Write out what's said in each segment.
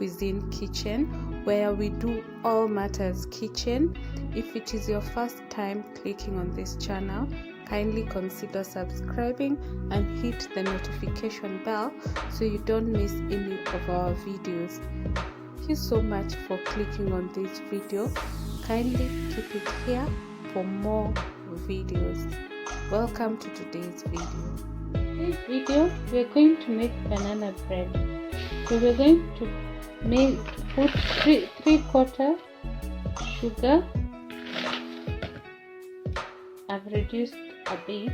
Cuisine Kitchen, where we do all matters kitchen. If it is your first time clicking on this channel, kindly consider subscribing and hit the notification bell so you don't miss any of our videos. Thank you so much for clicking on this video. Kindly keep it here for more videos. Welcome to today's video. In this video, we are going to make banana bread. So we are going to put 3/4 sugar. I've reduced a bit.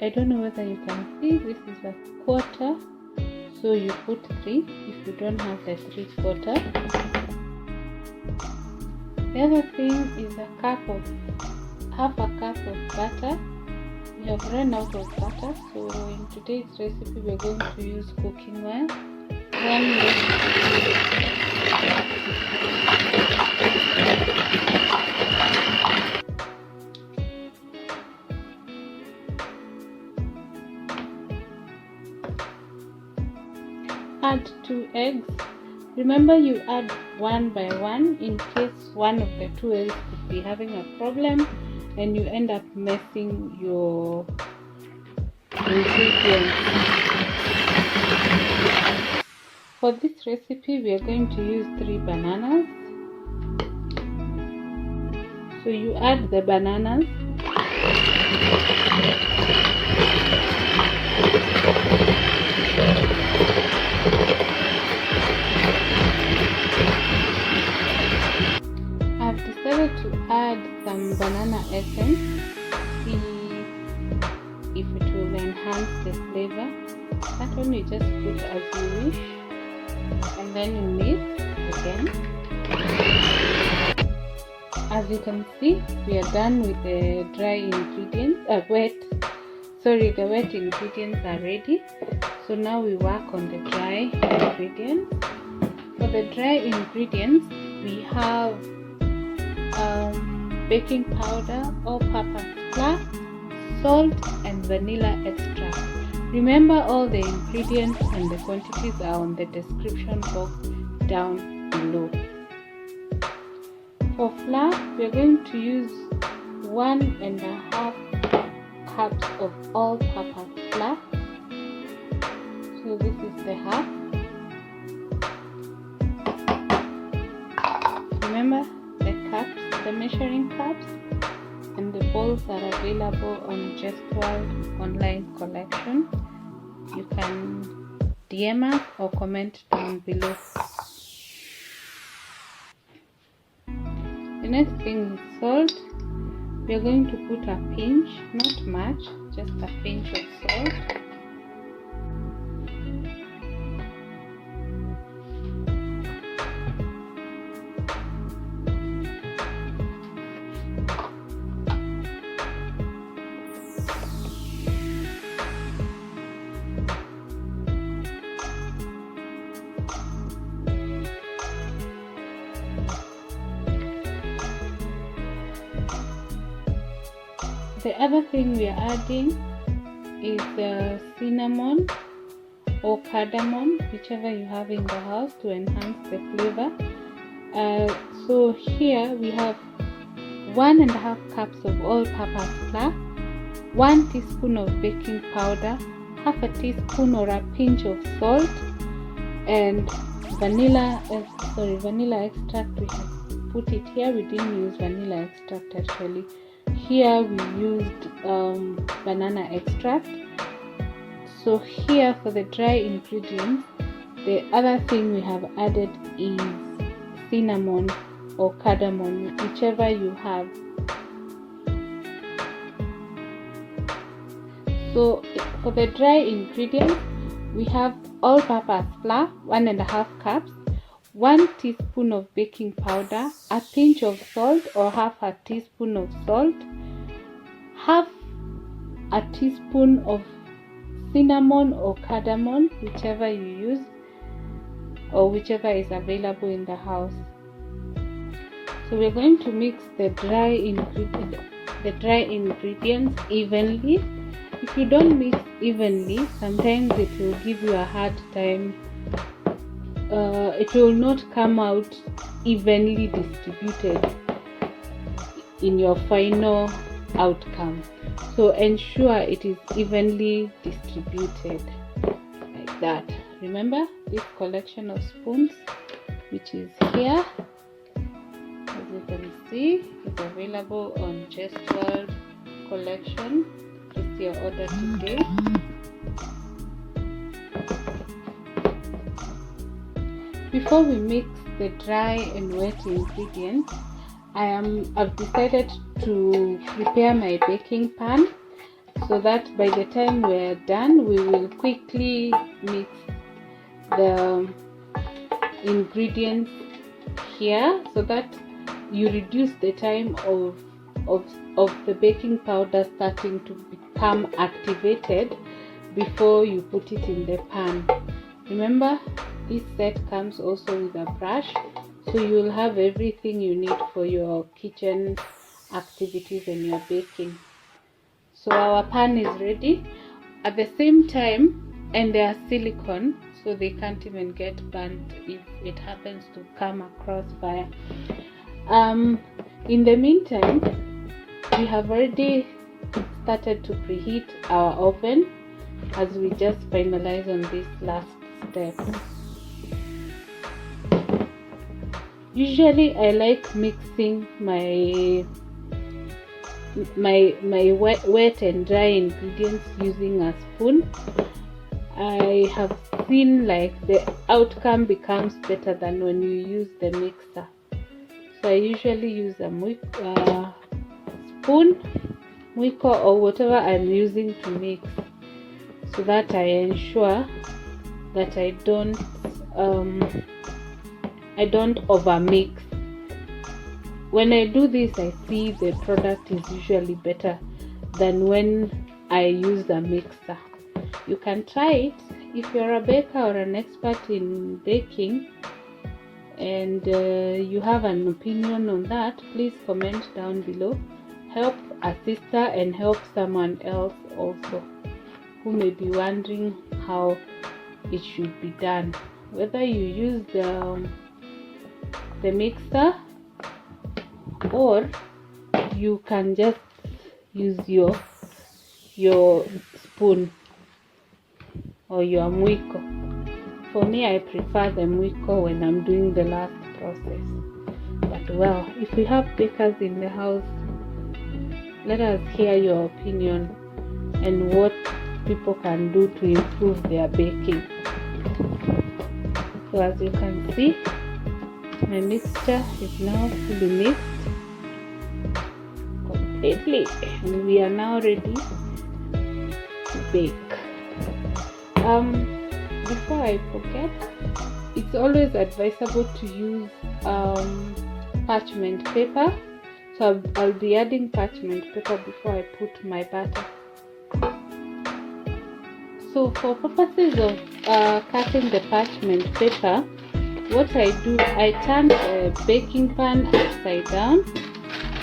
I don't know whether you can see, this is 1/4. So you put 3 if you don't have the 3/4. The other thing is half a cup of butter. We have run out of butter, so in today's recipe we are going to use cooking oil. Add 2 eggs. Remember, you add one by one in case one of the 2 eggs could be having a problem and you end up messing your ingredients. For this recipe, we are going to use 3 bananas. So you add the bananas. I've decided to add some banana essence. See if it will enhance the flavor. That one you just put as you wish, and then you mix again. As you can see, we are done with the dry ingredients. The wet ingredients are ready. So now we work on the dry ingredients. For the dry ingredients, we have baking powder, all-purpose flour, salt, and vanilla extract. Remember, all the ingredients and the quantities are on the description box down below. For flour, we are going to use 1.5 cups of all-purpose flour. So this is the half. Remember, the cups, the measuring cups, and the bowls are available on Gestual online collection. You can DM us or comment down below. The next thing is salt. We are going to put a pinch, not much, just a pinch of salt. The other thing we are adding is cinnamon or cardamom, whichever you have in the house, to enhance the flavor. So here we have 1.5 cups of all-purpose flour, 1 teaspoon of baking powder, half a teaspoon or a pinch of salt, and vanilla extract. We have put it here. We didn't use vanilla extract actually. Here we used banana extract. So here for the dry ingredients, the other thing we have added is cinnamon or cardamom, whichever you have. So for the dry ingredients, we have all-purpose flour, 1.5 cups, 1 teaspoon of baking powder, a pinch of salt or half a teaspoon of salt, half a teaspoon of cinnamon or cardamom, whichever you use or whichever is available in the house. So we're going to mix the dry ingredients evenly. If you don't mix evenly, sometimes it will give you a hard time it will not come out evenly distributed in your final outcome. So ensure it is evenly distributed like that. Remember, this collection of spoons, which is here, as you can see, is available on Just World collection. Place your order today. Before we mix the dry and wet ingredients, I've decided to prepare my baking pan so that by the time we're done, we will quickly mix the ingredients here, so that you reduce the time of the baking powder starting to become activated before you put it in the pan. Remember, this set comes also with a brush, so you'll have everything you need for your kitchen activities and your baking. So our pan is ready. At the same time, and they are silicone, so they can't even get burnt if it happens to come across fire. In the meantime, we have already started to preheat our oven as we just finalize on this last step. Usually I like mixing my wet and dry ingredients using a spoon. I have seen like the outcome becomes better than when you use the mixer. So I usually use a spoon, mwiko, or whatever I'm using to mix, so that I ensure that I don't overmix. When I do this, I see the product is usually better than when I use a mixer. You can try it if you're a baker or an expert in baking, and you have an opinion on that. Please comment down below. Help a sister and help someone else also who may be wondering how it should be done. Whether you use the mixer, or you can just use your spoon or your mwiko. For me, I prefer the mwiko when I'm doing the last process. But well, if we have bakers in the house, let us hear your opinion and what people can do to improve their baking. So as you can see, my mixture is now fully mixed completely, and we are now ready to bake. Before I forget, it's always advisable to use parchment paper. So I'll be adding parchment paper before I put my butter. So for purposes of cutting the parchment paper, what I do, I turn the baking pan upside down,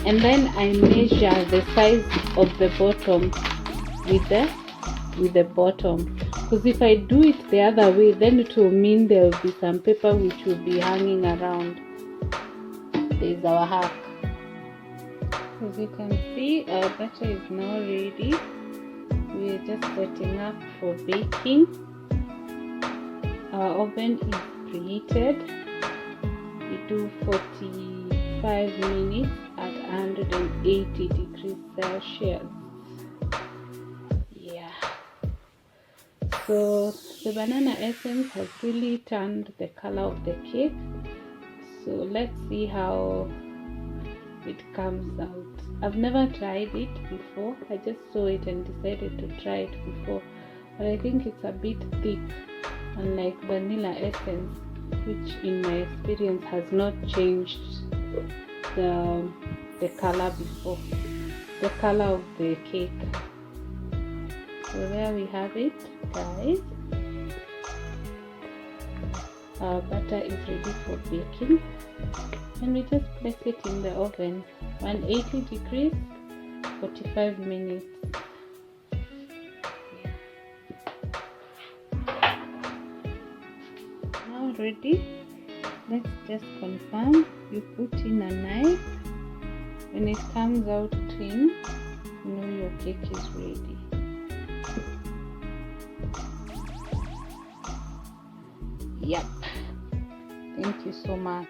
and then I measure the size of the bottom with the bottom. Because if I do it the other way, then it will mean there will be some paper which will be hanging around. This is our hack. As you can see, our batter is now ready. We are just setting up for baking. Our oven is preheated. We do 45 minutes at 180 degrees Celsius. Yeah. So the banana essence has really turned the color of the cake. So let's see how it comes out. I've never tried it before. I just saw it and decided to try it before, but I think it's a bit thick, unlike vanilla essence, which in my experience has not changed the color before, the color of the cake. So there we have it, guys. Our butter is ready for baking, and we just place it in the oven, 180 degrees, 45 minutes. Now ready. Let's just confirm. You put in a knife. When it comes out clean, you know your cake is ready. Yep. Thank you so much.